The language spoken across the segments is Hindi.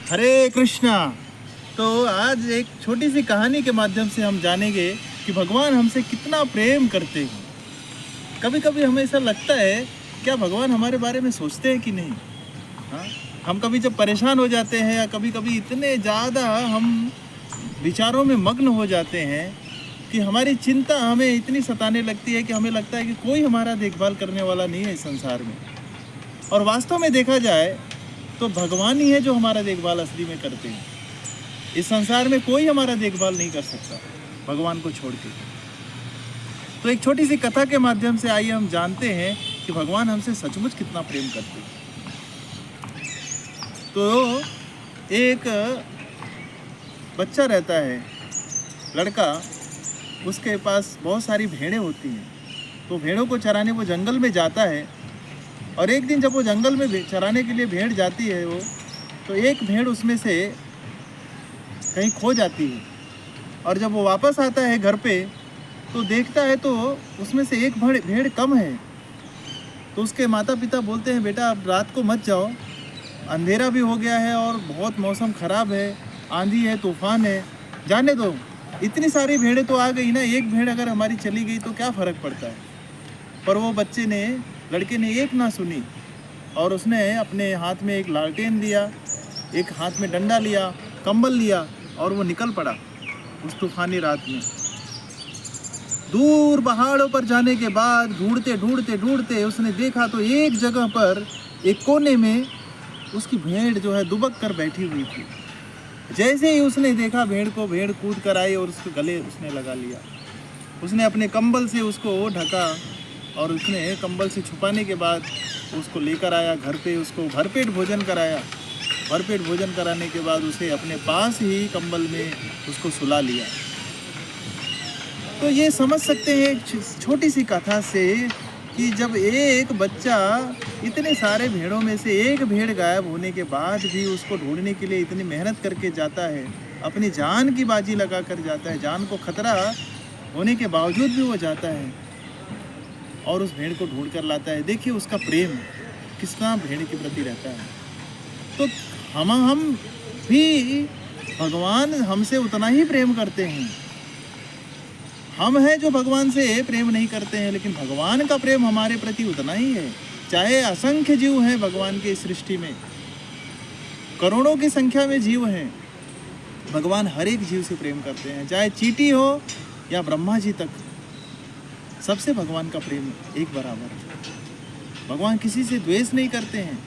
हरे कृष्णा। तो आज एक छोटी सी कहानी के माध्यम से हम जानेंगे कि भगवान हमसे कितना प्रेम करते हैं। कभी कभी हमें ऐसा लगता है, क्या भगवान हमारे बारे में सोचते हैं कि नहीं। हाँ, हम कभी जब परेशान हो जाते हैं या कभी कभी इतने ज़्यादा हम विचारों में मग्न हो जाते हैं कि हमारी चिंता हमें इतनी सताने लगती है कि हमें लगता है कि कोई हमारा देखभाल करने वाला नहीं है इस संसार में। और वास्तव में देखा जाए तो भगवान ही है जो हमारा देखभाल असली में करते हैं। इस संसार में कोई हमारा देखभाल नहीं कर सकता भगवान को छोड़ के। तो एक छोटी सी कथा के माध्यम से आइए हम जानते हैं कि भगवान हमसे सचमुच कितना प्रेम करते हैं। तो एक बच्चा रहता है, लड़का, उसके पास बहुत सारी भेड़ें होती हैं। तो भेड़ों को चराने वो जंगल में जाता है। और एक दिन जब वो जंगल में चराने के लिए भेड़ जाती है वो, तो एक भेड़ उसमें से कहीं खो जाती है। और जब वो वापस आता है घर पे तो देखता है तो उसमें से एक भेड़ कम है। तो उसके माता पिता बोलते हैं, बेटा अब रात को मत जाओ, अंधेरा भी हो गया है और बहुत मौसम ख़राब है, आंधी है, तूफान है, जाने दो। इतनी सारी भेड़ें तो आ गई ना, एक भेड़ अगर हमारी चली गई तो क्या फ़र्क पड़ता है। पर वो लड़के ने एक ना सुनी और उसने अपने हाथ में एक लालटेन लिया, एक हाथ में डंडा लिया, कंबल लिया और वो निकल पड़ा उस तूफानी रात में। दूर पहाड़ों पर जाने के बाद ढूंढते ढूंढते ढूंढते उसने देखा तो एक जगह पर एक कोने में उसकी भेड़ जो है दुबक कर बैठी हुई थी। जैसे ही उसने देखा भेड़ को, भेड़ कूद कर आई और उसके गले उसने लगा लिया। उसने अपने कंबल से उसको ढका और उसने कंबल से छुपाने के बाद उसको लेकर आया घर पे, उसको भरपेट भोजन कराया। भरपेट भोजन कराने के बाद उसे अपने पास ही कंबल में उसको सुला लिया। तो ये समझ सकते हैं एक छोटी सी कथा से कि जब एक बच्चा इतने सारे भेड़ों में से एक भेड़ गायब होने के बाद भी उसको ढूंढने के लिए इतनी मेहनत करके जाता है, अपनी जान की बाजी लगा कर जाता है, जान को खतरा होने के बावजूद भी वो जाता है और उस भेड़ को ढूंढ कर लाता है। देखिए उसका प्रेम कितना भेड़ के प्रति रहता है। तो हम भी, भगवान हमसे उतना ही प्रेम करते हैं। हम हैं जो भगवान से प्रेम नहीं करते हैं, लेकिन भगवान का प्रेम हमारे प्रति उतना ही है। चाहे असंख्य जीव हैं भगवान के सृष्टि में, करोड़ों की संख्या में जीव हैं, भगवान हर एक जीव से प्रेम करते हैं। चाहे चींटी हो या ब्रह्मा जी तक, सबसे भगवान का प्रेम एक बराबर है। भगवान किसी से द्वेष नहीं करते हैं,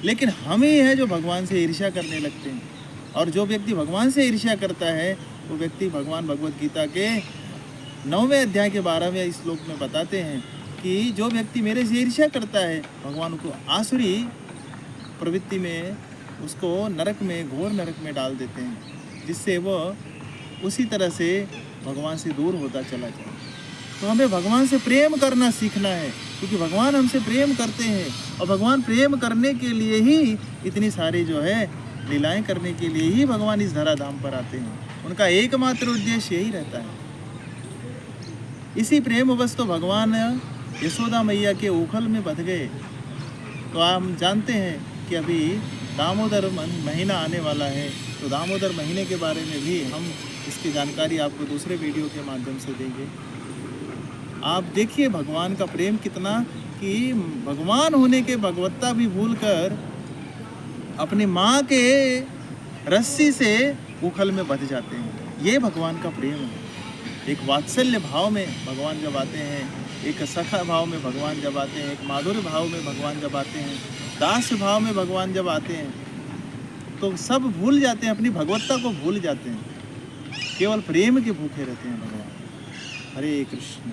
लेकिन हम ही है जो भगवान से ईर्ष्या करने लगते हैं। और जो व्यक्ति भगवान से ईर्ष्या करता है वो व्यक्ति, भगवान भगवत गीता के 9वें अध्याय के 12वें श्लोक में बताते हैं कि जो व्यक्ति मेरे से ईर्ष्या करता है, भगवान को आसुरी प्रवृत्ति में, उसको नरक में, घोर नरक में डाल देते हैं, जिससे वह उसी तरह से भगवान से दूर होता चला जाए। तो हमें भगवान से प्रेम करना सीखना है, क्योंकि भगवान हमसे प्रेम करते हैं। और भगवान प्रेम करने के लिए ही इतनी सारी जो है लीलाएं करने के लिए ही भगवान इस धराधाम पर आते हैं। उनका एकमात्र उद्देश्य यही रहता है। इसी प्रेमवश तो भगवान यशोदा मैया के उखल में बंध गए। तो हम जानते हैं कि अभी दामोदर महीना आने वाला है, तो दामोदर महीने के बारे में भी हम इसकी जानकारी आपको दूसरे वीडियो के माध्यम से देंगे। आप देखिए भगवान का प्रेम कितना, कि भगवान होने के भगवत्ता भी भूलकर अपनी माँ के रस्सी से उखल में बंध जाते हैं। ये भगवान का प्रेम है। एक वात्सल्य भाव में भगवान जब आते हैं, एक सखा भाव में भगवान जब आते हैं, एक माधुर्य भाव में भगवान जब आते हैं, दास भाव में भगवान जब आते हैं, तो सब भूल जाते हैं, अपनी भगवत्ता को भूल जाते हैं, केवल प्रेम के भूखे रहते हैं भगवान। हरे कृष्ण।